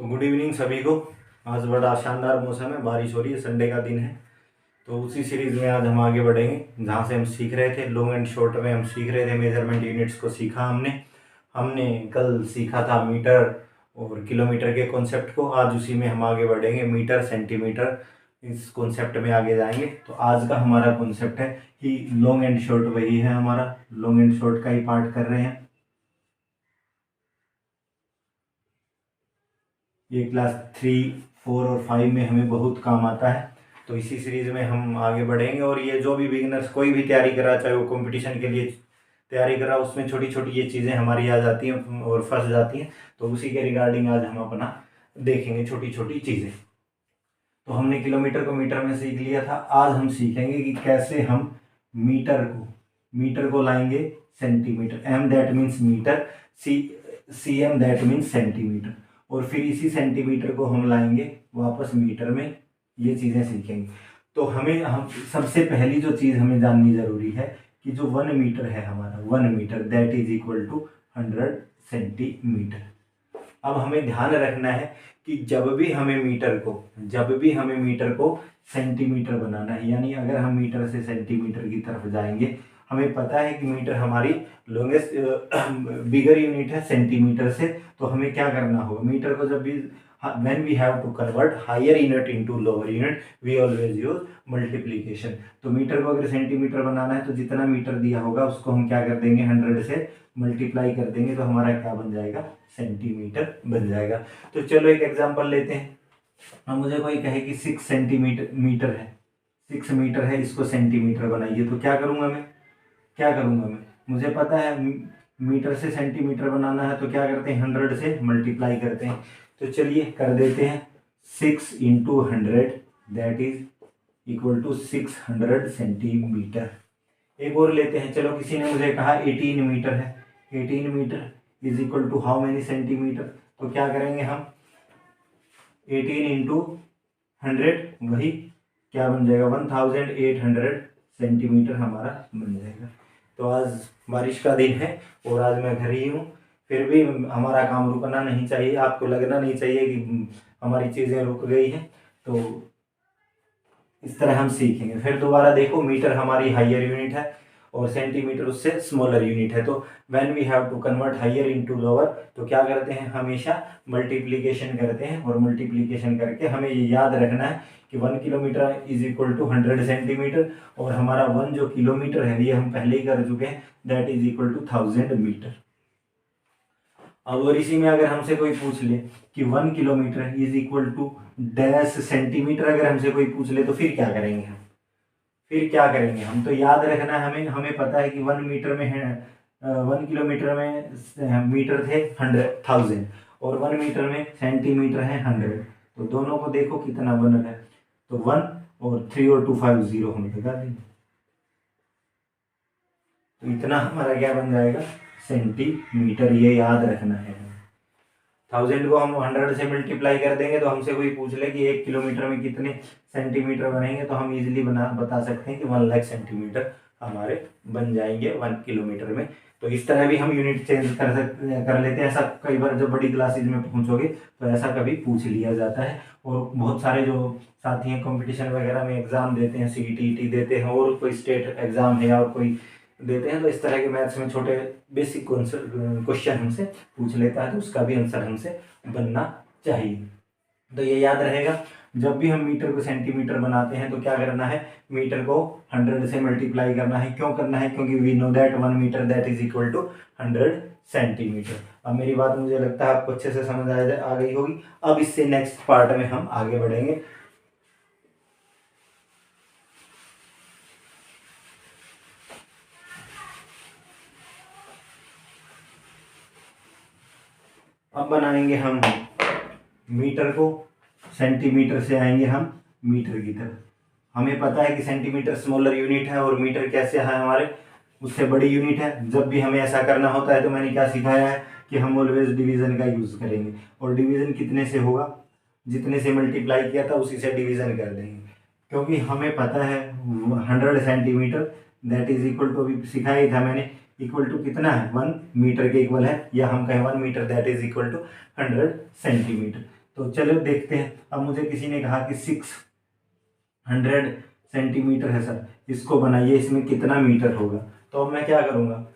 तो good evening सभी को। आज बड़ा शानदार मौसम है, बारिश हो रही है, संडे का दिन है। तो उसी सीरीज़ में आज हम आगे बढ़ेंगे जहाँ से हम सीख रहे थे लॉन्ग एंड शॉर्ट में। हम सीख रहे थे मेजरमेंट यूनिट्स को सीखा हमने हमने कल सीखा था मीटर और किलोमीटर के कॉन्सेप्ट को। आज उसी में हम आगे बढ़ेंगे, मीटर सेंटीमीटर इस कॉन्सेप्ट में आगे जाएंगे। तो आज का हमारा कॉन्सेप्ट है कि लॉन्ग एंड शॉर्ट, वही है हमारा लॉन्ग एंड शॉर्ट का ही पार्ट कर रहे हैं। ये क्लास 3, 4 और 5 में हमें बहुत काम आता है। तो इसी सीरीज़ में हम आगे बढ़ेंगे। और ये जो भी बिगिनर्स कोई भी तैयारी करा, चाहे वो कंपटीशन के लिए तैयारी करा, उसमें छोटी छोटी ये चीज़ें हमारी आ जाती हैं और फंस जाती हैं। तो उसी के रिगार्डिंग आज हम अपना देखेंगे छोटी छोटी चीज़ें। तो हमने किलोमीटर को मीटर में सीख लिया था। आज हम सीखेंगे कि कैसे हम मीटर को लाएंगे centimetre. M that means metre, C M that means centimetre. और फिर इसी सेंटीमीटर को हम लाएंगे वापस मीटर में। ये चीज़ें सीखेंगे। तो हम सबसे पहली जो चीज़ हमें जाननी ज़रूरी है कि जो 1 मीटर है हमारा, 1 metre that is equal to 100 centimetre. अब हमें ध्यान रखना है कि जब भी हमें मीटर को सेंटीमीटर बनाना है, यानी अगर हम मीटर से सेंटीमीटर की तरफ जाएंगे, हमें पता है कि मीटर हमारी लॉन्गेस्ट बिगर यूनिट है सेंटीमीटर से। तो हमें क्या करना होगा, मीटर को जब भी when we have to convert higher unit into lower unit we always use multiplication। तो मीटर को अगर सेंटीमीटर बनाना है तो जितना मीटर दिया होगा उसको हम क्या कर देंगे, 100 से मल्टीप्लाई कर देंगे। तो हमारा क्या बन जाएगा, सेंटीमीटर बन जाएगा। तो चलो एक एग्जांपल लेते हैं। अब मुझे कोई कहे कि 6 सेंटीमीटर है, 6 मीटर है, इसको सेंटीमीटर बनाइए। तो क्या करूँगा मैं, मुझे पता है मीटर से सेंटीमीटर बनाना है। तो क्या करते हैं, 100 से मल्टीप्लाई करते हैं। तो चलिए कर देते हैं 6 into 100 that is equal to 600 centimetre. एक और लेते हैं। चलो किसी ने मुझे कहा 18 मीटर है, 18 metre is equal to how many centimetre. तो क्या करेंगे हम, 18 इंटू 100 वही क्या बन जाएगा, 1800 सेंटीमीटर हमारा बन जाएगा। तो आज बारिश का दिन है और आज मैं घर ही हूँ, फिर भी हमारा काम रुकना नहीं चाहिए। आपको लगना नहीं चाहिए कि हमारी चीज़ें रुक गई हैं। तो इस तरह हम सीखेंगे। फिर दोबारा देखो, मीटर हमारी हायर यूनिट है और सेंटीमीटर उससे स्मॉलर यूनिट है। तो when we have to convert higher into lower, तो क्या करते हैं, हमेशा मल्टीप्लिकेशन करते हैं। और मल्टीप्लिकेशन करके हमें ये याद रखना है कि 1 kilometre is equal to 100 centimetre. और हमारा 1 जो किलोमीटर है ये हम पहले ही कर चुके हैं, that is equal to 1000 metre. अब और इसी में अगर हमसे कोई पूछ ले कि 1 kilometre is equal to dash centimetre, अगर हमसे कोई पूछ ले तो फिर क्या करेंगे हम, तो याद रखना है हमें पता है कि 1 मीटर में है 1 किलोमीटर में मीटर थे 1000 और 1 मीटर में सेंटीमीटर है 100। तो दोनों को देखो कितना बन रहा है। तो 1 और 3 और 2 5 0 हम लगा देंगे। तो इतना हमारा क्या बन जाएगा, सेंटीमीटर। ये याद रखना है। 1000 को हम 100 से मल्टीप्लाई कर देंगे। तो हमसे कोई पूछ ले कि 1 किलोमीटर में कितने सेंटीमीटर बनेंगे, तो हम इजीली बता सकते हैं कि 1 लाख सेंटीमीटर हमारे बन जाएंगे 1 किलोमीटर में। तो इस तरह भी हम यूनिट चेंज कर लेते हैं। ऐसा कई बार जब बड़ी क्लासेज में पहुंचोगे तो ऐसा कभी पूछ लिया जाता है। और बहुत सारे जो साथी हैं कंपटीशन वगैरह में एग्जाम देते हैं, CET देते हैं, और कोई स्टेट एग्जाम है और कोई देते हैं, तो इस तरह के मैथ्स में छोटे बेसिक क्वेश्चन हमसे पूछ लेता है, तो उसका भी आंसर हमसे बनना चाहिए। तो ये याद रहेगा, जब भी हम मीटर को सेंटीमीटर बनाते हैं तो क्या करना है, मीटर को 100 से मल्टीप्लाई करना है। क्यों करना है, क्योंकि we know that 1 metre that is equal to 100 centimetre. अब मेरी बात मुझे लगता है आपको अच्छे से समझ आ गई होगी। अब इससे नेक्स्ट पार्ट में हम आगे बढ़ेंगे। अब बनाएंगे हम मीटर को, सेंटीमीटर से आएंगे हम मीटर की तरफ। हमें पता है कि सेंटीमीटर स्मॉलर यूनिट है और मीटर कैसे है, हमारे उससे बड़ी यूनिट है। जब भी हमें ऐसा करना होता है तो मैंने क्या सिखाया है कि हम ऑलवेज डिवीज़न का यूज़ करेंगे। और डिवीज़न कितने से होगा, जितने से मल्टीप्लाई किया था उसी से डिवीज़न कर देंगे। क्योंकि हमें पता है 100 centimetre that is equal to, अभी सिखाया ही था मैंने, इक्वल टू कितना है, 1 मीटर के इक्वल है, या हम कहें 1 metre that is equal to 100 centimetre. तो चलो देखते हैं। अब मुझे किसी ने कहा कि 600 सेंटीमीटर है सर, इसको बनाइए, इसमें कितना मीटर होगा। तो अब मैं क्या करूँगा,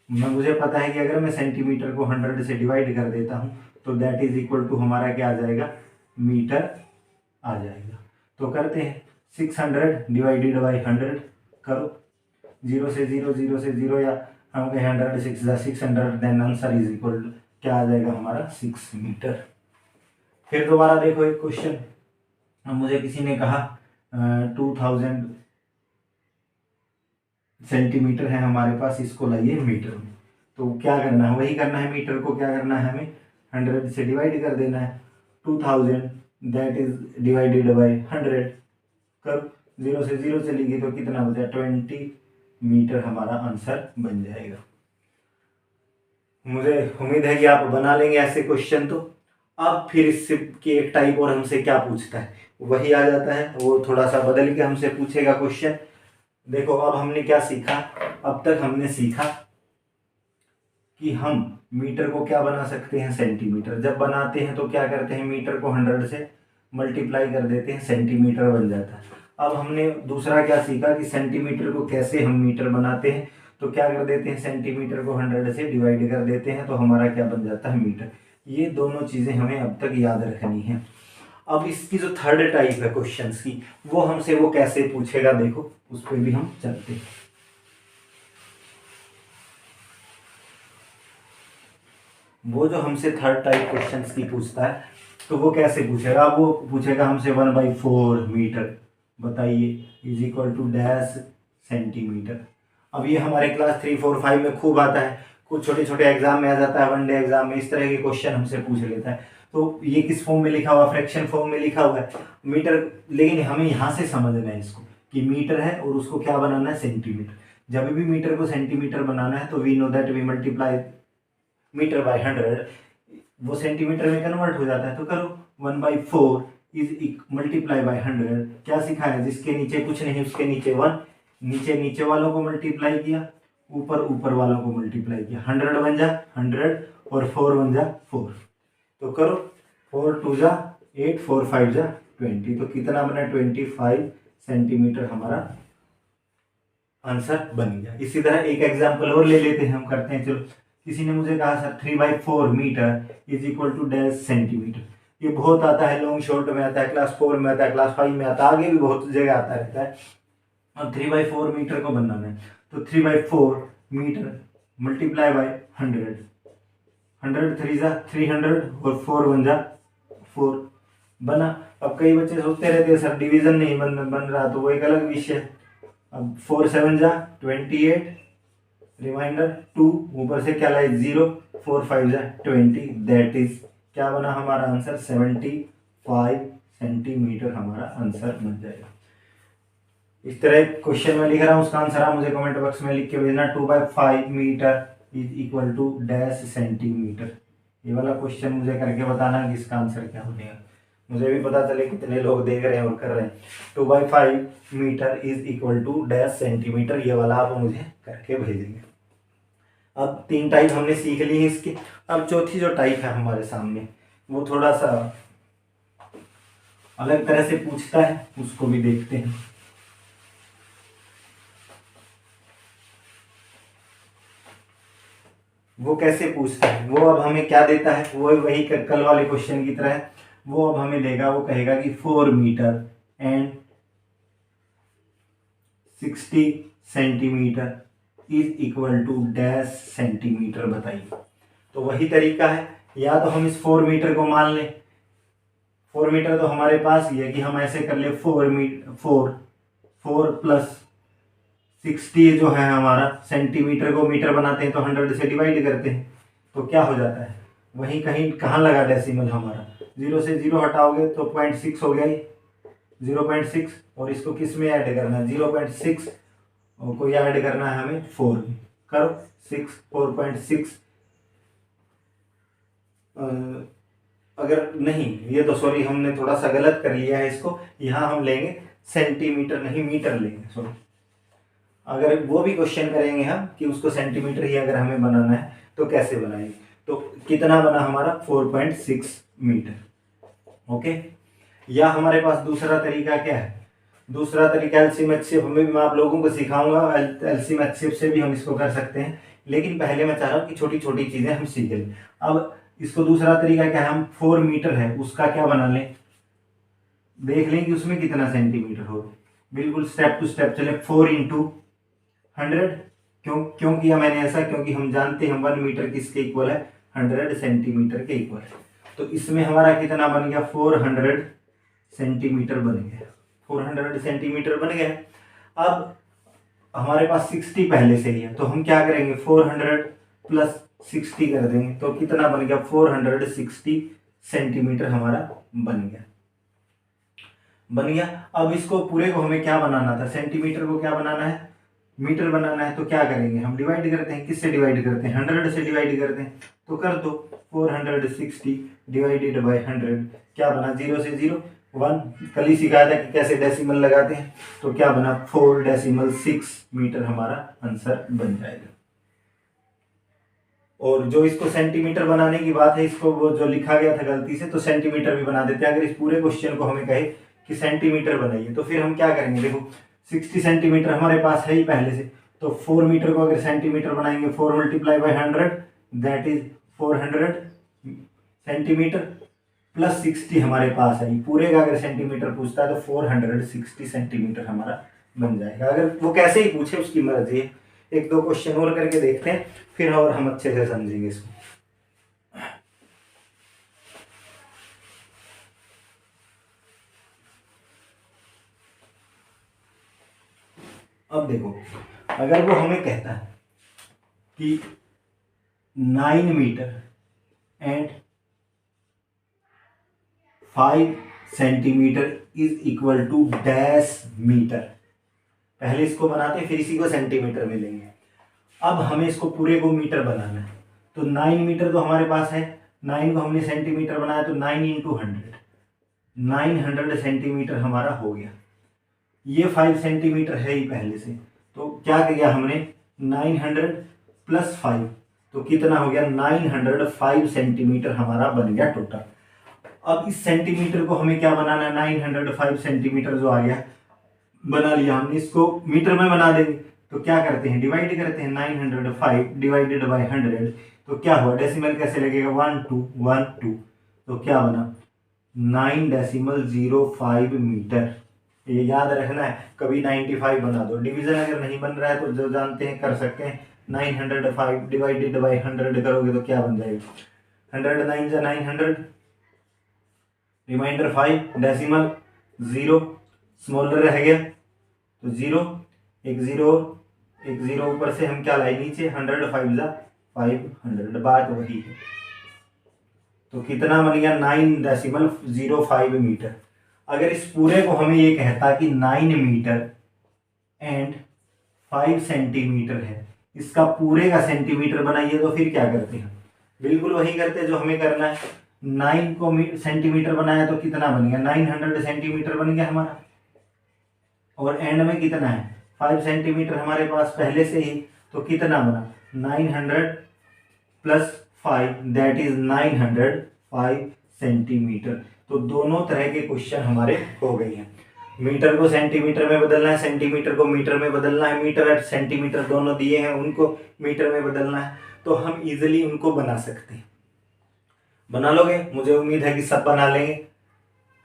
मुझे पता है कि अगर मैं सेंटीमीटर को 100 से डिवाइड कर देता हूँ तो दैट इज इक्वल टू हमारा क्या आ जाएगा, मीटर आ जाएगा। तो करते हैं 600 डिवाइडेड बाई 100 करो, 0 से 0, 0 से 0, या हम कहें 100 600, then answer is equal to क्या आ जाएगा हमारा 6 मीटर। फिर दोबारा देखो एक क्वेश्चन, मुझे किसी ने कहा 2000 सेंटीमीटर है हमारे पास, इसको लाइए मीटर में। तो क्या करना है, वही करना है, मीटर को क्या करना है हमें 100 से डिवाइड कर देना है। 2000 दैट इज डिवाइडेड बाई 100 कर, 0 से 0 चलेगी तो कितना बचा, 20 मीटर हमारा आंसर बन जाएगा। मुझे उम्मीद है कि आप बना लेंगे ऐसे क्वेश्चन। तो अब फिर इससे की एक टाइप और हमसे क्या पूछता है, वही आ जाता है, वो थोड़ा सा बदल के हमसे पूछेगा क्वेश्चन। देखो अब हमने क्या सीखा, अब तक हमने सीखा कि हम मीटर को क्या बना सकते हैं, सेंटीमीटर। जब बनाते हैं तो क्या करते हैं, मीटर को 100 से मल्टीप्लाई कर देते हैं, सेंटीमीटर बन जाता है। अब हमने दूसरा क्या सीखा कि सेंटीमीटर को कैसे हम मीटर बनाते हैं। तो क्या कर देते हैं, सेंटीमीटर को 100 से डिवाइड कर देते हैं तो हमारा क्या बन जाता है, मीटर। ये दोनों चीज़ें हमें अब तक याद रखनी है। अब इसकी जो थर्ड टाइप है क्वेश्चंस की, वो हमसे वो कैसे पूछेगा, देखो उस पर भी हम चलते हैं। वो जो हमसे थर्ड टाइप क्वेश्चंस की पूछता है तो वो कैसे पूछेगा, अब वो पूछेगा हमसे 1/4 मीटर बताइए is equal to dash centimetre. अब ये हमारे क्लास 3, 4, 5 में खूब आता है, कुछ छोटे छोटे एग्जाम में आ जाता है, वनडे एग्जाम में इस तरह के क्वेश्चन हमसे पूछ लेता है। तो ये किस फॉर्म में लिखा हुआ, फ्रैक्शन फॉर्म में लिखा हुआ है मीटर, लेकिन हमें यहाँ से समझना है इसको कि मीटर है और उसको क्या बनाना है, सेंटीमीटर। जब भी मीटर को सेंटीमीटर बनाना है तो we know that we multiply metre by 100, वो सेंटीमीटर में कन्वर्ट हो जाता है। तो करो 1/4 इज मल्टीप्लाई बाय 100, क्या सीखा है, जिसके नीचे कुछ नहीं उसके नीचे 1, नीचे नीचे वालों को मल्टीप्लाई किया, ऊपर ऊपर वालों को मल्टीप्लाई किया, 100 बन जा 100 और 4 बन जा 4। तो करो 4 2 जा 8, 4 5 जा 20, तो कितना बना, 25 सेंटीमीटर हमारा आंसर बन गया। इसी तरह एक एग्जाम्पल और ले लेते हैं, हम करते हैं। चलो किसी ने मुझे कहा sir 3/4 metre is equal to dash centimetre. ये बहुत आता है, लॉन्ग शॉर्ट में आता है, क्लास 4 में आता है, क्लास 5 में आता है, आगे भी बहुत जगह आता रहता है। अब 3/4 मीटर को बनाना है तो 3/4 मीटर मल्टीप्लाई बाय 100, 100 3 जा 300 और 4 बन जा 4 बना। अब कई बच्चे सोचते रहते हैं सर डिवीजन नहीं बन रहा, तो वो एक अलग विषय है। अब 4 7 जा 28, रिमाइंडर 2, ऊपर से क्या लाए 0, 4 5 जा 20, दैट इज क्या बना हमारा आंसर, 75 सेंटीमीटर हमारा आंसर बन जाएगा। इस तरह क्वेश्चन में लिख रहा हूँ, उसका आंसर आप मुझे कमेंट बॉक्स में लिख के भेजना। 2/5 metre is equal to dash centimetre. ये वाला क्वेश्चन मुझे करके बताना कि इसका आंसर क्या बनेगा, मुझे भी पता चले कितने लोग देख रहे हैं और कर रहे हैं। 2/5 metre is equal to dash centimetre, ये वाला आप मुझे करके भेजेंगे। अब 3 टाइप हमने सीख ली है इसकी। अब चौथी जो टाइप है हमारे सामने, वो थोड़ा सा अलग तरह से पूछता है, उसको भी देखते हैं। वो कैसे पूछता है, वो अब हमें क्या देता है, वो वही कल वाले क्वेश्चन की तरह है। वो अब हमें देगा, वो कहेगा कि 4 metre and 60 centimetre is equal to dash centimetre बताइए। तो वही तरीका है, या तो हम इस 4 मीटर को मान लें, 4 मीटर तो हमारे पास ही है कि हम ऐसे कर ले 4 प्लस 60 जो है हमारा, सेंटीमीटर को मीटर बनाते हैं तो 100 से डिवाइड करते हैं, तो क्या हो जाता है, वहीं कहीं कहाँ लगा डेसिमल हमारा, 0 से 0 हटाओगे तो 0.6 हो गया, 0.6, और इसको किस में ऐड करना है, 0.6 और कोई ऐड करना है हमें 4 में, करो 6 4.6। अगर नहीं, ये तो सॉरी हमने थोड़ा सा गलत कर लिया है इसको, यहाँ हम लेंगे सेंटीमीटर नहीं मीटर लेंगे, सॉरी। अगर वो भी क्वेश्चन करेंगे हम कि उसको सेंटीमीटर ही अगर हमें बनाना है तो कैसे बनाएंगे, तो कितना बना हमारा 4.6 मीटर। ओके। या हमारे पास दूसरा तरीका क्या है, दूसरा तरीका एलसीएम एचसीएफ में भी मैं आप लोगों को सिखाऊंगा, एलसीएम एचसीएफ से भी हम इसको कर सकते हैं, लेकिन पहले मैं चाह रहा हूँ कि छोटी छोटी चीजें हम सीख लें। अब इसको दूसरा तरीका क्या है, हम 4 मीटर है उसका क्या बना लें, देख लें कि उसमें कितना सेंटीमीटर हो, बिल्कुल स्टेप टू स्टेप चले। 4 इंटू 100, क्यों किया मैंने ऐसा, क्योंकि हम जानते हैं 1 मीटर किसके इक्वल है, 100 सेंटीमीटर के इक्वल है। तो इसमें हमारा कितना बन गया, 400 सेंटीमीटर बन गया, 400 सेंटीमीटर बन गया। अब हमारे पास 60 पहले से ही है, तो हम क्या करेंगे, 400 प्लस 60 कर देंगे, तो कितना बन गया, 460 सेंटीमीटर हमारा बन गया। अब इसको पूरे को हमें क्या बनाना था, सेंटीमीटर को क्या बनाना है, मीटर बनाना है। तो क्या करेंगे, हम डिवाइड करते हैं, किससे डिवाइड करते हैं, 100 से डिवाइड करते हैं। तो कर दो, 460 डिवाइडेड बाय 100, क्या बना, 0 से 0 1। कल ही सिखाया था कि कैसे डेसिमल लगाते हैं, तो क्या बना, 4.6 मीटर हमारा आंसर बन जाएगा। और जो इसको सेंटीमीटर बनाने की बात है, इसको वो जो लिखा गया था गलती से, तो सेंटीमीटर भी बना देते हैं। अगर इस पूरे क्वेश्चन को हमें कहे कि सेंटीमीटर बनाइए, तो फिर हम क्या करेंगे, देखो 60 सेंटीमीटर हमारे पास है ही पहले से, तो 4 मीटर को अगर सेंटीमीटर बनाएंगे, 4 multiply by 100 that is 400 centimetre, plus 60 हमारे पास है, पूरे का अगर सेंटीमीटर पूछता है तो 460 सेंटीमीटर हमारा बन जाएगा। अगर वो कैसे ही पूछे उसकी मर्जी है। एक दो क्वेश्चन और करके देखते हैं, फिर और हम अच्छे से समझेंगे इसको। अब देखो, अगर वो हमें कहता है कि 9 metre and 5 centimetre is equal to dash metre, पहले इसको बनाते हैं फिर इसी को सेंटीमीटर में लेंगे। अब हमें इसको पूरे को मीटर बनाना है, तो 9 मीटर तो हमारे पास है, 9 को हमने सेंटीमीटर बनाया, तो 9 इंटू 100, 900 सेंटीमीटर हमारा हो गया। ये 5 सेंटीमीटर है ही पहले से, तो क्या किया हमने, 900 प्लस 5, तो कितना हो गया, 905 सेंटीमीटर हमारा बन गया टोटल। अब इस सेंटीमीटर को हमें क्या बनाना है, 905 सेंटीमीटर जो आ गया बना लिया हमने, इसको मीटर में बना देंगे। तो क्या करते हैं, डिवाइड करते हैं, 905 डिवाइडेड बाय 100, तो क्या हुआ, डेसिमल कैसे लगेगा, 1212, तो क्या बना, 9.05 मीटर। ये याद रखना है, कभी 95 बना दो, डिवीजन अगर नहीं बन रहा है तो जो जानते हैं कर सकते हैं। 905 डिवाइडेड बाय 100 करोगे तो क्या बन जाएगा, 100 9 जा 900, रिमाइंडर 5, डेसिमल 0 स्मॉलर रह गया, तो 0, एक 0 ऊपर से हम क्या लाए नीचे, 100 5 जा 500, बात वही है। तो कितना बन गया, 9.05 मीटर। अगर इस पूरे को हमें ये कहता कि 9 मीटर एंड 5 सेंटीमीटर है, इसका पूरे का सेंटीमीटर बनाइए, तो फिर क्या करते हैं, बिल्कुल वही करते हैं जो हमें करना है। 9 को सेंटीमीटर बनाया तो कितना बन गया, 900 सेंटीमीटर बन गया हमारा, और एंड में कितना है, 5 सेंटीमीटर हमारे पास पहले से ही, तो कितना बना, 900 प्लस 5 दैट इज 905 सेंटीमीटर। तो दोनों तरह के क्वेश्चन हमारे हो गए हैं, मीटर को सेंटीमीटर में बदलना है, सेंटीमीटर को मीटर में बदलना है, मीटर और सेंटीमीटर दोनों दिए हैं उनको मीटर में बदलना है, तो हम इजीली उनको बना सकते हैं। बना लोगे, मुझे उम्मीद है कि सब बना लेंगे।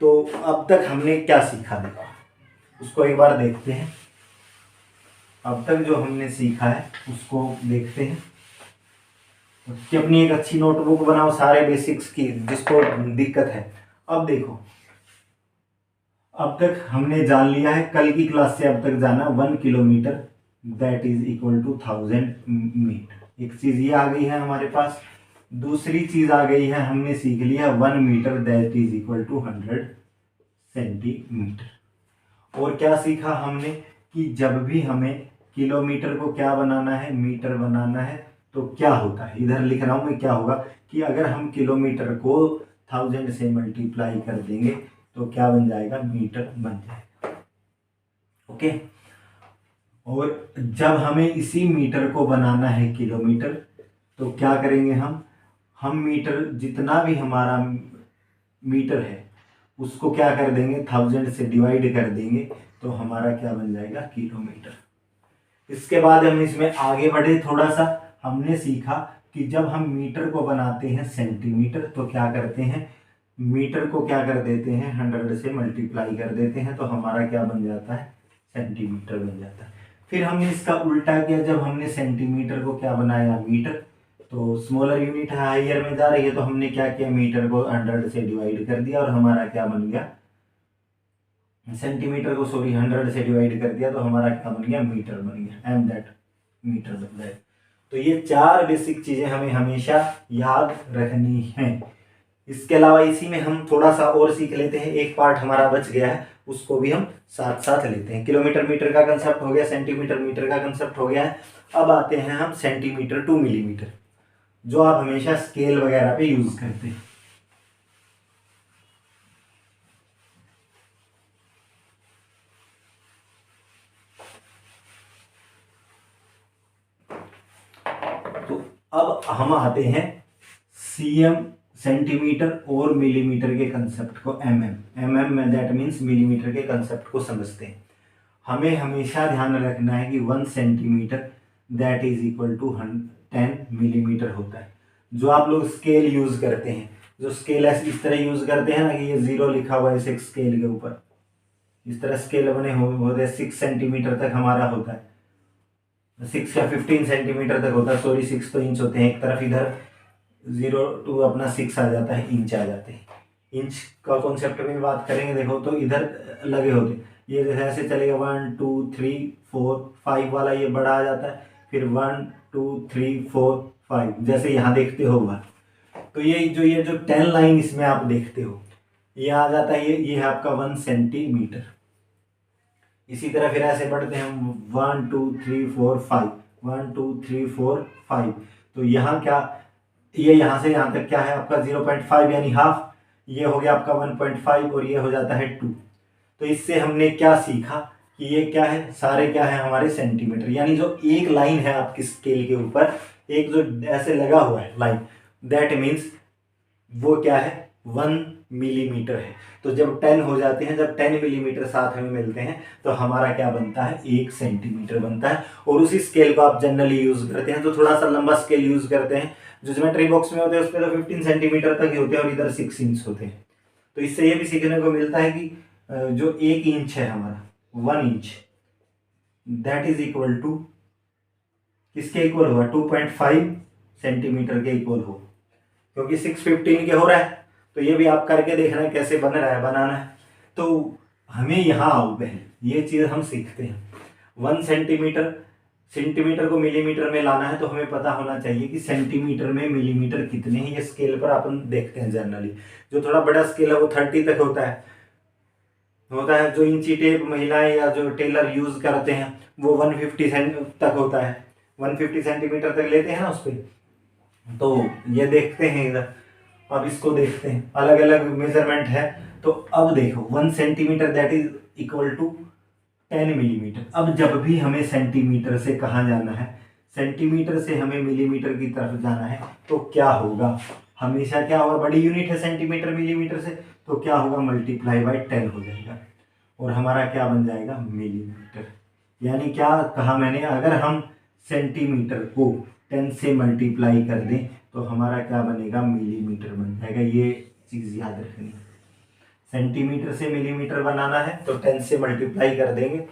तो अब तक हमने क्या सीखा देखो, उसको एक बार देखते हैं। अब तक जो हमने सीखा है उसको देखते हैं, कि अपनी एक अच्छी नोटबुक बनाओ सारे बेसिक्स की, जिसको दिक्कत है। अब देखो, अब तक हमने जान लिया है, कल की क्लास से अब तक जाना 1 kilometre that is equal to 1000 metre. एक चीज ये आ गई है हमारे पास। दूसरी चीज आ गई है, हमने सीख लिया 1 metre that is equal to 100 centimetre. और क्या सीखा हमने, कि जब भी हमें किलोमीटर को क्या बनाना है, मीटर बनाना है, तो क्या होता है, इधर लिख रहा हूं मैं, क्या होगा कि अगर हम किलोमीटर को 1000 से मल्टीप्लाई कर देंगे तो क्या बन जाएगा, मीटर बन जाएगा। ओके। और जब हमें इसी मीटर को बनाना है किलोमीटर, तो क्या करेंगे हम मीटर, जितना भी हमारा मीटर है उसको क्या कर देंगे, 1000 से डिवाइड कर देंगे तो हमारा क्या बन जाएगा, किलोमीटर। इसके बाद हम इसमें आगे बढ़े थोड़ा सा, हमने सीखा कि जब हम मीटर को बनाते हैं सेंटीमीटर तो क्या करते हैं, मीटर को क्या कर देते हैं 100 से मल्टीप्लाई कर देते हैं तो हमारा क्या बन जाता है, सेंटीमीटर बन जाता है। फिर हमने इसका उल्टा किया, जब हमने सेंटीमीटर को क्या बनाया मीटर, तो स्मॉलर यूनिट है हायर में जा रही है तो हमने क्या किया, मीटर को 100 से डिवाइड कर दिया और हमारा क्या बन गया, सेंटीमीटर को 100 से डिवाइड कर दिया तो हमारा क्या बन गया, मीटर बन गया, एम दैट मीटर बन जाएगा। तो ये 4 बेसिक चीजें हमें हमेशा याद रखनी है। इसके अलावा इसी में हम थोड़ा सा और सीख लेते हैं, एक पार्ट हमारा बच गया है उसको भी हम साथ साथ लेते हैं। किलोमीटर मीटर का कंसेप्ट हो गया, सेंटीमीटर मीटर का कंसेप्ट हो गया है। अब आते हैं हम सेंटीमीटर टू मिलीमीटर, जो आप हमेशा स्केल वगैरह पे यूज करते हैं। तो अब हम आते हैं सीएम सेंटीमीटर और मिलीमीटर के कंसेप्ट को, एमएम में दैट मीन्स मिलीमीटर के कंसेप्ट को समझते हैं। हमें हमेशा ध्यान रखना है कि 1 centimetre that is equal to 10 millimetre होता है। जो आप लोग स्केल यूज करते हैं, जो स्केल है इस तरह यूज करते हैं ना कि ये 0 लिखा हुआ है इस एक स्केल के ऊपर, इस तरह स्केल बने होते हैं, 6 सेंटीमीटर तक हमारा होता है, 6 या 15 सेंटीमीटर तक होता है, सॉरी 6 तो इंच होते हैं, एक तरफ इधर 0 to अपना 6 आ जाता है, इंच आ जाते हैं। इंच का कॉन्सेप्ट में बात करेंगे देखो तो इधर लगे होते हैं, ये जैसे ऐसे चलेगा 1 2 3 4 5 वाला ये बड़ा आ जाता है, फिर 1 2 3 4 5 जैसे यहाँ देखते हो वह। तो ये जो 10 लाइन इसमें आप देखते हो ये आ जाता है, ये है आपका 1 सेंटीमीटर। इसी तरह फिर ऐसे बढ़ते हैं हम 1 2 3 4 5 1 2 3 4 5। तो यहाँ क्या, ये यहाँ से यहाँ तक क्या है आपका 0.5 यानी हाफ, ये हो गया आपका 1.5 और ये हो जाता है 2। तो इससे हमने क्या सीखा कि ये क्या है, सारे क्या है हमारे सेंटीमीटर, यानी जो एक लाइन है आपकी स्केल के ऊपर, एक जो ऐसे लगा हुआ है लाइन, दैट मीन्स वो क्या है 1 मिलीमीटर है। तो जब 10 हो जाते हैं, जब 10 मिलीमीटर साथ में मिलते हैं तो हमारा क्या बनता है, 1 सेंटीमीटर बनता है। और उसी स्केल को आप जनरली यूज करते हैं, जो थोड़ा सा लंबा स्केल यूज करते हैं, जो ज्योमेट्री बॉक्स में होते हैं उस पर तो 15 सेंटीमीटर तक ही होते हैं और इधर 6 इंच होते हैं। तो इससे ये भी सीखने को मिलता है कि जो 1 इंच है हमारा 1 inch that is equal to किसके इक्वल होगा, 2.5 सेंटीमीटर के इक्वल हो, क्योंकि 615 के हो रहा है। तो ये भी आप करके देखना है कैसे बन रहा है, बनाना है। तो हमें यहाँ आओ पहले, ये चीज़ हम सीखते हैं। 1 सेंटीमीटर, सेंटीमीटर को मिलीमीटर में लाना है तो हमें पता होना चाहिए कि सेंटीमीटर में मिलीमीटर कितने हैं। ये स्केल पर अपन देखते हैं जनरली, जो थोड़ा बड़ा स्केल है वो 30 तक होता है। जो इंची टेप महिलाएं या जो टेलर यूज करते हैं वो 150 तक होता है, 150 सेंटीमीटर तक लेते हैं ना उस पर। तो ये देखते हैं इधर, अब इसको देखते हैं, अलग अलग मेजरमेंट है। तो अब देखो 1 centimetre that is equal to 10 millimetre. अब जब भी हमें सेंटीमीटर से कहाँ जाना है, सेंटीमीटर से हमें मिलीमीटर की तरफ जाना है तो क्या होगा, हमेशा क्या होगा, बड़ी यूनिट है सेंटीमीटर मिलीमीटर से, तो क्या होगा मल्टीप्लाई बाय 10 हो जाएगा और हमारा क्या बन जाएगा, मिलीमीटर। यानी क्या कहा मैंने, अगर हम सेंटीमीटर को 10 से मल्टीप्लाई कर दें तो हमारा क्या बनेगा, मिलीमीटर बन जाएगा। ये चीज़ याद रखनी है, सेंटीमीटर से मिलीमीटर बनाना है तो 10 से मल्टीप्लाई कर देंगे।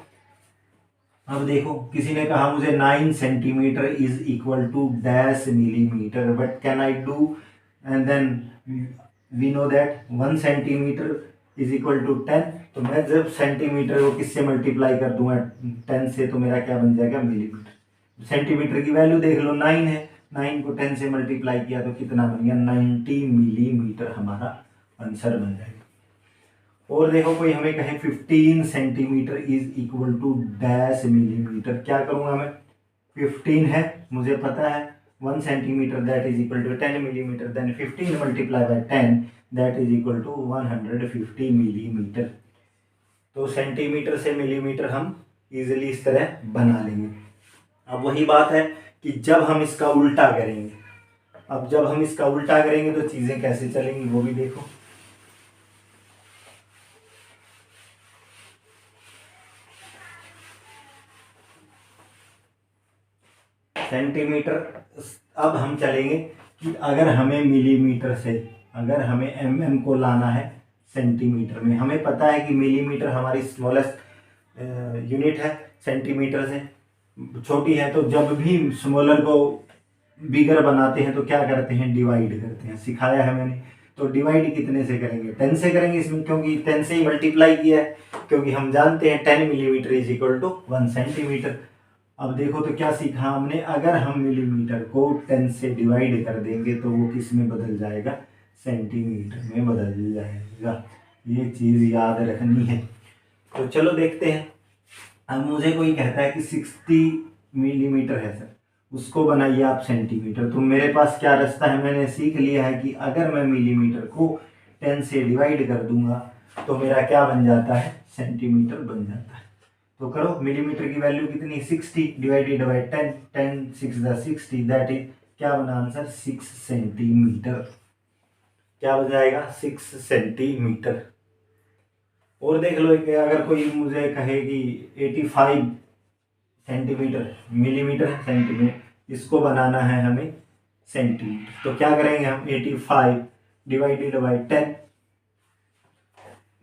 अब देखो किसी ने कहा मुझे 9 centimetre is equal to dash millimetre, but can I do, and then we know that 1 centimetre is equal to 10। तो मैं जब सेंटीमीटर को किससे मल्टीप्लाई कर दूंगा 10 से, तो मेरा क्या बन जाएगा, मिलीमीटर। सेंटीमीटर की वैल्यू देख लो 9 है, 9 को 10 से मल्टीप्लाई किया तो कितना बन गया, 90 मिलीमीटर हमारा आंसर बन जाएगा। और देखो कोई हमें कहे 15 centimetre is equal to dash millimetre, क्या करूंगा मैं, 15 है मुझे पता है, 1 centimetre that is equal to 10 millimetre, then 15 multiply by 10 that is equal to 150 millimetre. तो सेंटीमीटर से मिलीमीटर हम इजीली इस तरह बना लेंगे। अब वही बात है कि जब हम इसका उल्टा करेंगे, अब जब हम इसका उल्टा करेंगे तो चीज़ें कैसे चलेंगी वो भी देखो। सेंटीमीटर। अब हम चलेंगे कि अगर हमें मिलीमीटर से, अगर हमें एमएम को लाना है सेंटीमीटर में, हमें पता है कि मिलीमीटर हमारी स्मॉलेस्ट यूनिट है, सेंटीमीटर से छोटी है। तो जब भी स्मॉलर को बिगर बनाते हैं तो क्या करते हैं, डिवाइड करते हैं, सिखाया है मैंने। तो डिवाइड कितने से करेंगे, 10 से करेंगे इसमें, क्योंकि 10 से ही मल्टीप्लाई किया है, क्योंकि हम जानते हैं 10 millimetre is equal to 1 centimetre. अब देखो तो क्या सीखा हमने, अगर हम मिलीमीटर को 10 से डिवाइड कर देंगे तो वो किस में बदल जाएगा, सेंटीमीटर में बदल जाएगा। ये चीज़ याद रखनी है। तो चलो देखते हैं। अब मुझे कोई कहता है कि 60 मिलीमीटर है सर, उसको बनाइए आप सेंटीमीटर। तो मेरे पास क्या रास्ता है, मैंने सीख लिया है कि अगर मैं मिलीमीटर को 10 से डिवाइड कर दूंगा तो मेरा क्या बन जाता है, सेंटीमीटर बन जाता है। तो करो, मिलीमीटर की वैल्यू कितनी, 60 डिवाइडेड बाई 10, 10 6 60, दैट इज क्या बना आंसर, 6 सेंटीमीटर। क्या बन जाएगा, 6 सेंटीमीटर। और देख लो कि अगर कोई मुझे कहे कि 85 सेंटीमीटर, मिलीमीटर सेंटीमीटर, इसको बनाना है हमें सेंटीमीटर, तो क्या करेंगे हम, 85 डिवाइडेड बाई 10,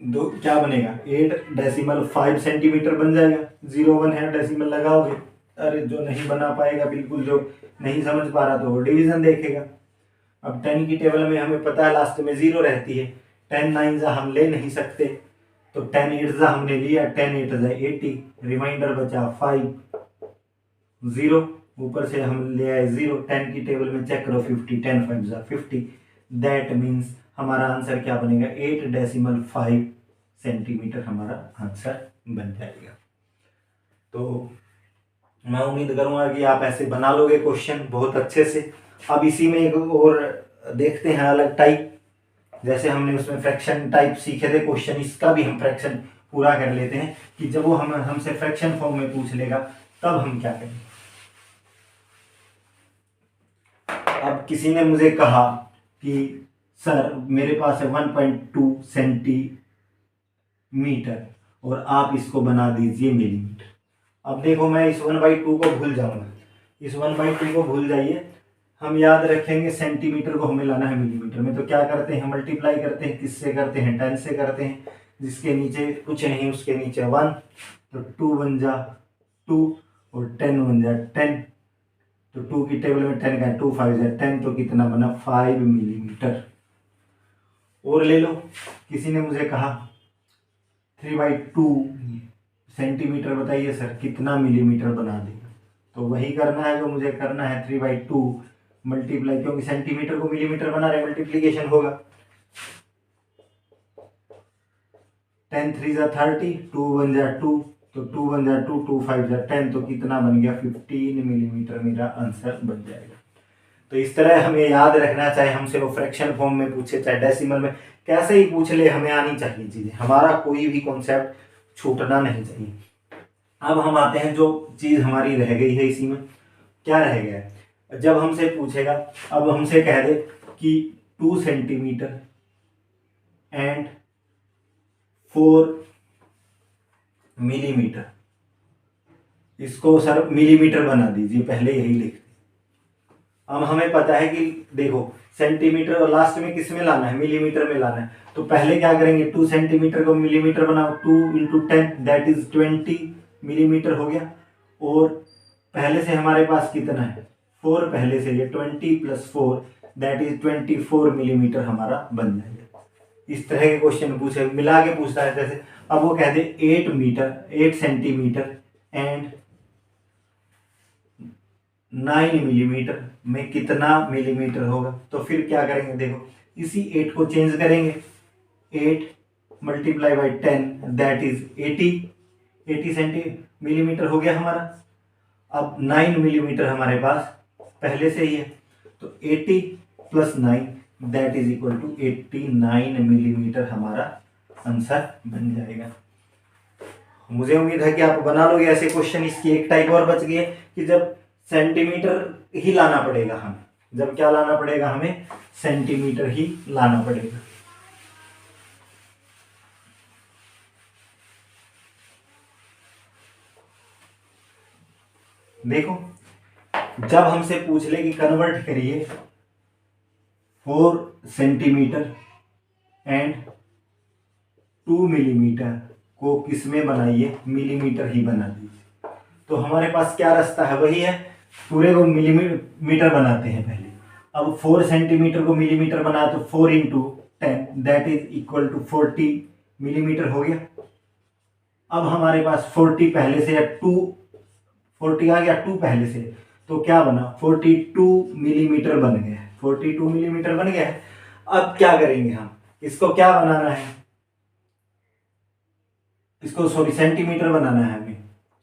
दो क्या बनेगा, 8.5 सेंटीमीटर बन जाएगा। 0 1 है, डेसिमल लगाओगे। अरे जो नहीं बना पाएगा, बिल्कुल जो नहीं समझ पा रहा तो वो डिवीजन देखेगा। अब 10 की टेबल में हमें पता है लास्ट में 0 रहती है, 10 9 हम ले नहीं सकते, तो 10 8 हमने लिया, 10 8 80, रिमाइंडर बचा 5, 0, ऊपर से हम ले आए 0। 10 की टेबल में चेक करो, 50, 10 5 50, दैट मीन्स हमारा आंसर क्या बनेगा, 8.5 सेंटीमीटर हमारा आंसर बन जाएगा। तो मैं उम्मीद करूंगा कि आप ऐसे बना लोगे क्वेश्चन बहुत अच्छे से। अब इसी में एक और देखते हैं अलग टाइप, जैसे हमने उसमें फ्रैक्शन टाइप सीखे थे क्वेश्चन, इसका भी हम फ्रैक्शन पूरा कर लेते हैं कि जब वो हमसे फ्रैक्शन फॉर्म में पूछ लेगा तब हम क्या करेंगे। अब किसी ने मुझे कहा कि सर मेरे पास है 1.2 सेंटीमीटर और आप इसको बना दीजिए मिलीमीटर। अब देखो मैं इस 1/2 को भूल जाऊंगा, इस 1/2 को भूल जाइए, हम याद रखेंगे सेंटीमीटर को हमें लाना है मिलीमीटर में। तो क्या करते हैं, मल्टीप्लाई करते हैं, किससे करते हैं, 10 से करते हैं, जिसके नीचे कुछ नहीं उसके नीचे 1, तो 2 बन जा 2 और 10 बन जा 10, तो 2 की टेबल में 10 का 2 5 है 10, तो कितना बना 5 मिलीमीटर। और ले लो, किसी ने मुझे कहा 3/2 सेंटीमीटर, बताइए सर कितना मिलीमीटर बना देगा। तो वही करना है जो मुझे करना है, 3/2 मल्टीप्लाई, क्योंकि सेंटीमीटर को मिलीमीटर बना रहे, मल्टीप्लीकेशन होगा। 10 3 30, 2 बन जा 2, तो 2 बन जा 2, 2 5 जा 10, तो कितना बन गया 15 मिलीमीटर मेरा आंसर बन जाएगा। तो इस तरह हमें याद रखना, चाहे हमसे वो फ्रैक्शन फॉर्म में पूछे चाहे डेसिमल में, कैसे ही पूछ ले, हमें आनी चाहिए चीजें, हमारा कोई भी कॉन्सेप्ट छूटना नहीं चाहिए। अब हम आते हैं जो चीज हमारी रह गई है इसी में, क्या रह गया है, जब हमसे पूछेगा, अब हमसे कह दे कि 2 सेंटीमीटर एंड 4 मिलीमीटर, इसको सर मिलीमीटर बना दीजिए, पहले यही लिखते। अब हमें पता है कि देखो सेंटीमीटर और लास्ट में किस में लाना है, मिलीमीटर में लाना है, तो पहले क्या करेंगे, 2 सेंटीमीटर को मिलीमीटर बनाओ, 2 × 10 दैट इज 20 मिलीमीटर हो गया। और पहले से हमारे पास कितना है, 4 पहले से, ये 20 + 4 दैट इज 24 मिलीमीटर हमारा बन जाएगा। इस तरह के क्वेश्चन पूछे, मिला के पूछता है जैसे। अब वो कहते 8 सेंटीमीटर एंड 9 मिलीमीटर में कितना मिलीमीटर होगा। तो फिर क्या करेंगे, देखो इसी 8 को चेंज करेंगे, 8 × 10 दैट इज 80 मिलीमीटर हो गया हमारा। अब 9 मिलीमीटर हमारे पास पहले से ही है, तो 80 + 9 that is equal to 89 millimetre हमारा आंसर बन जाएगा। मुझे उम्मीद है कि आप बना लोगे ऐसे क्वेश्चन। इसकी एक टाइप और बच गई है कि जब सेंटीमीटर ही लाना पड़ेगा हमें, जब क्या लाना पड़ेगा हमें, सेंटीमीटर ही लाना पड़ेगा। देखो जब हमसे पूछ ले कि कन्वर्ट करिए 4 सेंटीमीटर एंड 2 मिलीमीटर को किस में बनाइए, मिलीमीटर ही बना दीजिए। तो हमारे पास क्या रास्ता है, वही है, पूरे को मिलीमीटर बनाते हैं पहले। अब 4 सेंटीमीटर को मिलीमीटर बनाए तो 4 into 10 that is equal to 40 millimetre हो गया। अब हमारे पास 40 पहले से है, 40 आ गया, 2 पहले से, तो क्या बना, 42 मिलीमीटर बन गया है, 42 मिलीमीटर बन गया है। अब क्या करेंगे हम, इसको क्या बनाना है, इसको सॉरी सेंटीमीटर बनाना है हमें,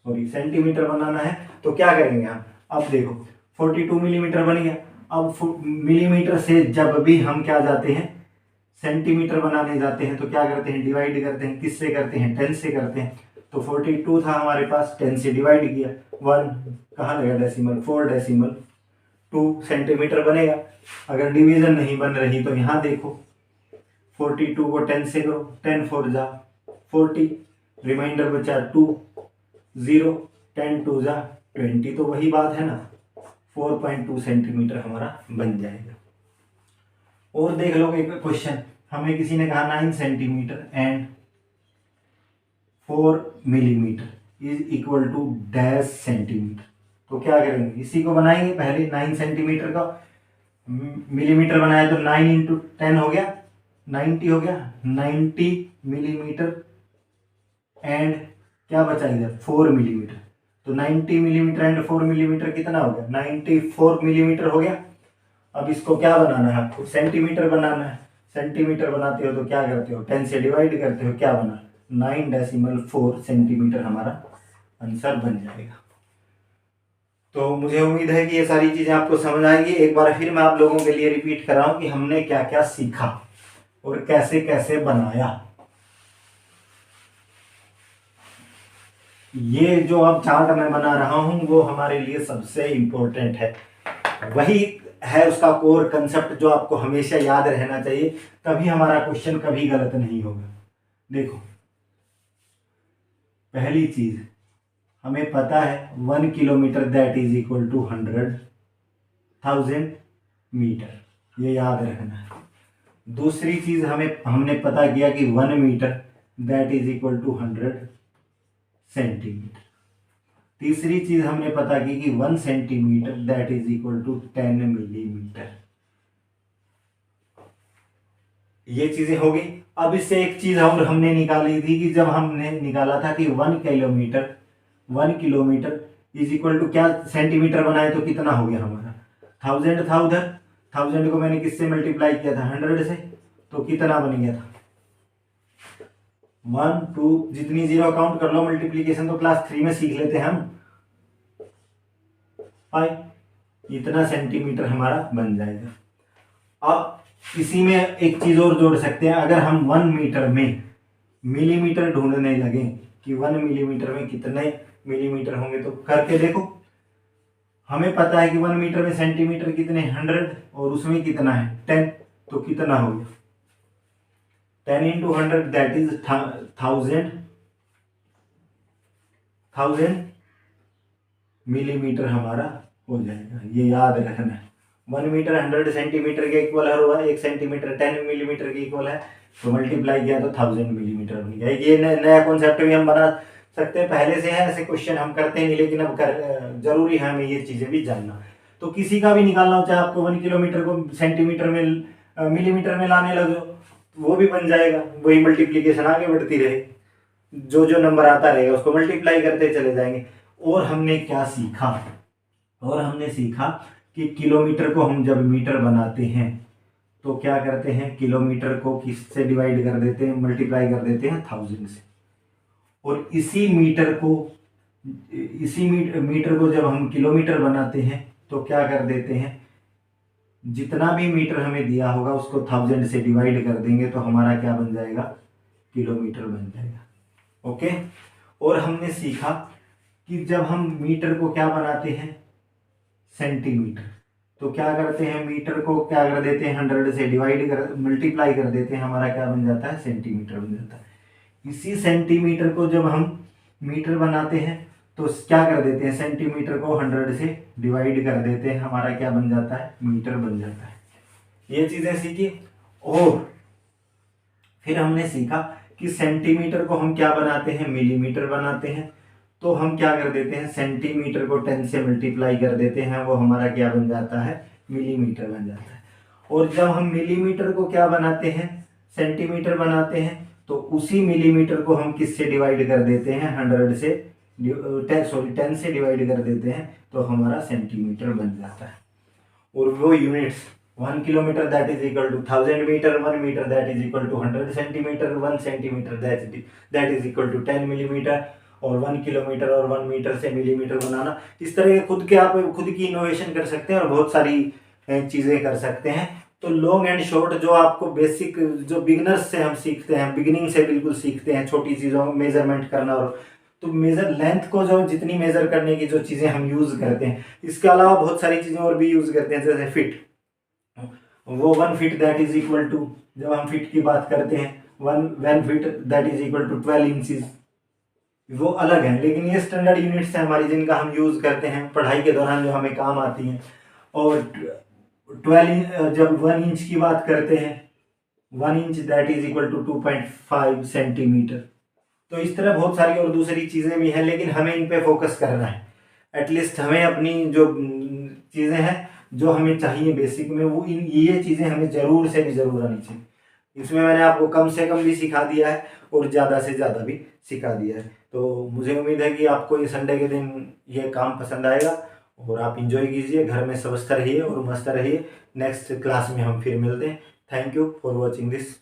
सॉरी सेंटीमीटर बनाना है। तो क्या करेंगे हम, अब देखो 42 मिलीमीटर बन गया। अब मिलीमीटर से जब भी हम क्या जाते हैं, सेंटीमीटर बनाने जाते हैं, तो क्या करते हैं, डिवाइड करते हैं, किससे करते हैं, 10 से करते हैं। तो 42 था हमारे पास, 10 से डिवाइड किया, 1 कहाँ लगा डेसिमल, 4 डेसिमल 2 सेंटीमीटर बनेगा। अगर डिवीजन नहीं बन रही तो यहाँ देखो 42 को 10 से करो, 10 4 जा 40, रिमाइंडर बचा 2 0, 10 2 जा 20, तो वही बात है ना, 4.2 सेंटीमीटर हमारा बन जाएगा। और देख लो एक क्वेश्चन, हमें किसी ने कहा 9 centimetre and 4 millimetre is equal to dash centimetre. तो क्या करेंगे, इसी को बनाएंगे पहले, 9 सेंटीमीटर का मिलीमीटर बनाया तो 9 इंटू 10 हो गया, 90 हो गया, 90 मिलीमीटर एंड क्या बचा इधर 4 मिलीमीटर। तो 90 मिलीमीटर एंड 4 मिलीमीटर कितना हो गया, 94 मिलीमीटर हो गया। अब इसको क्या बनाना है आपको, सेंटीमीटर बनाना है। सेंटीमीटर बनाते हो तो क्या करते हो, 10 से डिवाइड करते हो, क्या बना 9.4 सेंटीमीटर हमारा आंसर बन जाएगा। तो मुझे उम्मीद है कि ये सारी चीजें आपको समझ आएगी। एक बार फिर मैं आप लोगों के लिए रिपीट कर रहा हूं कि हमने क्या क्या सीखा और कैसे कैसे बनाया। ये जो अब चार्ट मैं बना रहा हूं वो हमारे लिए सबसे इंपॉर्टेंट है, वही है उसका कोर कंसेप्ट जो आपको हमेशा याद रहना चाहिए, तभी हमारा क्वेश्चन कभी गलत नहीं होगा। देखो पहली चीज हमें पता है 1 kilometre that is equal to 100,000 metre, ये याद रखना है। दूसरी चीज हमने पता किया कि 1 metre that is equal to 100 centimetre. तीसरी चीज हमने पता की कि 1 centimetre that is equal to 10 millimetre. ये चीजें हो गई। अब इससे एक चीज और हमने निकाली थी कि जब हमने निकाला था कि 1 किलोमीटर इज इक्वल टू क्या, सेंटीमीटर बनाए तो कितना हो गया हमारा, 1000 था उधर, 1000 को मैंने किससे मल्टीप्लाई किया था, 100 से, तो कितना बन गया था 1 2, जितनी जीरो काउंट कर लो, मल्टीप्लीकेशन तो क्लास 3 में सीख लेते हैं हम, इतना सेंटीमीटर हमारा बन जाएगा। अब इसी में एक चीज और जोड़ सकते हैं, अगर हम 1 मीटर में मिलीमीटर ढूंढने लगे कि 1 मिलीमीटर में कितने मिलीमीटर होंगे, तो करके देखो, हमें पता है कि 1 मीटर में सेंटीमीटर कितने 100 और उसमें कितना है 10, तो कितना हो गया 10 इंटू 100 दैट इज 1000 मिलीमीटर हमारा हो जाएगा। ये याद रखना है, 1 मीटर 100 सेंटीमीटर के इक्वल है, और 1 सेंटीमीटर 10 मिलीमीटर के इक्वल है, तो मल्टीप्लाई किया तो 1000 मिलीमीटर बन गया। ये नया कॉन्सेप्ट भी हम बना सकते हैं, पहले से है ऐसे क्वेश्चन हम करते नहीं, लेकिन अब जरूरी है हमें ये चीजें भी जानना। तो किसी का भी निकालना हो, चाहे आपको 1 किलोमीटर को सेंटीमीटर में मिलीमीटर में लाने लगे वो भी बन जाएगा, वही मल्टीप्लीकेशन आगे बढ़ती रहे, जो जो नंबर आता रहेगा उसको मल्टीप्लाई करते चले जाएंगे। और हमने क्या सीखा, और हमने सीखा कि किलोमीटर को हम जब मीटर बनाते हैं तो क्या करते हैं, किलोमीटर को किससे डिवाइड कर देते हैं, मल्टीप्लाई कर देते हैं 1000 से। और इसी मीटर को जब हम किलोमीटर बनाते हैं तो क्या कर देते हैं, जितना भी मीटर हमें दिया होगा उसको 1000 से डिवाइड कर देंगे, तो हमारा क्या बन जाएगा, किलोमीटर बन जाएगा। ओके। और हमने सीखा कि जब हम मीटर को क्या बनाते हैं, सेंटीमीटर, तो क्या करते हैं, मीटर को क्या कर देते हैं 100 से डिवाइड कर मल्टीप्लाई कर देते हैं, हमारा क्या बन जाता है, सेंटीमीटर बन जाता है। इसी सेंटीमीटर को जब हम मीटर बनाते हैं तो क्या कर देते हैं, सेंटीमीटर को 100 से डिवाइड कर देते हैं, हमारा क्या बन जाता है, मीटर बन जाता है। ये चीजें सीखी। और फिर हमने सीखा कि सेंटीमीटर को हम क्या बनाते हैं, मिलीमीटर बनाते हैं। तो हम क्या कर देते हैं, सेंटीमीटर को 10 से मल्टीप्लाई कर देते हैं, वो हमारा क्या बन जाता है, मिलीमीटर बन जाता है। और जब हम मिलीमीटर को क्या बनाते हैं, सेंटीमीटर बनाते हैं, तो उसी मिलीमीटर को हम किससे डिवाइड कर देते हैं, 100 से 10 से डिवाइड कर देते हैं, तो हमारा सेंटीमीटर बन जाता है। और वो units, 1 kilometre that is equal to 1000 metre, 1 metre that is equal to 100 centimetre, 1 centimetre that is equal to 10 millimetre, और 1 किलोमीटर और 1 मीटर से मिलीमीटर बनाना। इस तरह के खुद के आप खुद की इनोवेशन कर सकते हैं और बहुत सारी चीज़ें कर सकते हैं। तो लॉन्ग एंड शॉर्ट जो आपको बेसिक, जो बिगनर्स से हम सीखते हैं, बिगिनिंग से बिल्कुल सीखते हैं, छोटी चीज़ों में मेजरमेंट करना, और तो मेजर लेंथ को जो जितनी मेजर करने की जो चीज़ें हम यूज़ करते हैं, इसके अलावा बहुत सारी चीज़ें और भी यूज़ करते हैं, जैसे फिट। वो 1 feet that is equal to, जब हम फिट की बात करते हैं, 1 feet that is equal to 12 inches, वो अलग है। लेकिन ये स्टैंडर्ड यूनिट्स हैं हमारी, जिनका हम यूज़ करते हैं पढ़ाई के दौरान, जो हमें काम आती हैं। और 12 जब 1 इंच की बात करते हैं, 1 inch that is equal to 2.5 centimetre. तो इस तरह बहुत सारी और दूसरी चीज़ें भी हैं, लेकिन हमें इन पे फोकस करना है। एटलीस्ट हमें अपनी जो चीज़ें हैं जो हमें चाहिए बेसिक में, वो ये चीज़ें हमें ज़रूर से भी ज़रूर आनी चाहिए। इसमें मैंने आपको कम से कम भी सिखा दिया है और ज़्यादा से ज़्यादा भी सिखा दिया है। तो मुझे उम्मीद है कि आपको ये संडे के दिन ये काम पसंद आएगा और आप इंजॉय कीजिए, घर में स्वस्थ रहिए और मस्त रहिए। नेक्स्ट क्लास में हम फिर मिलते हैं। Thank you for watching this.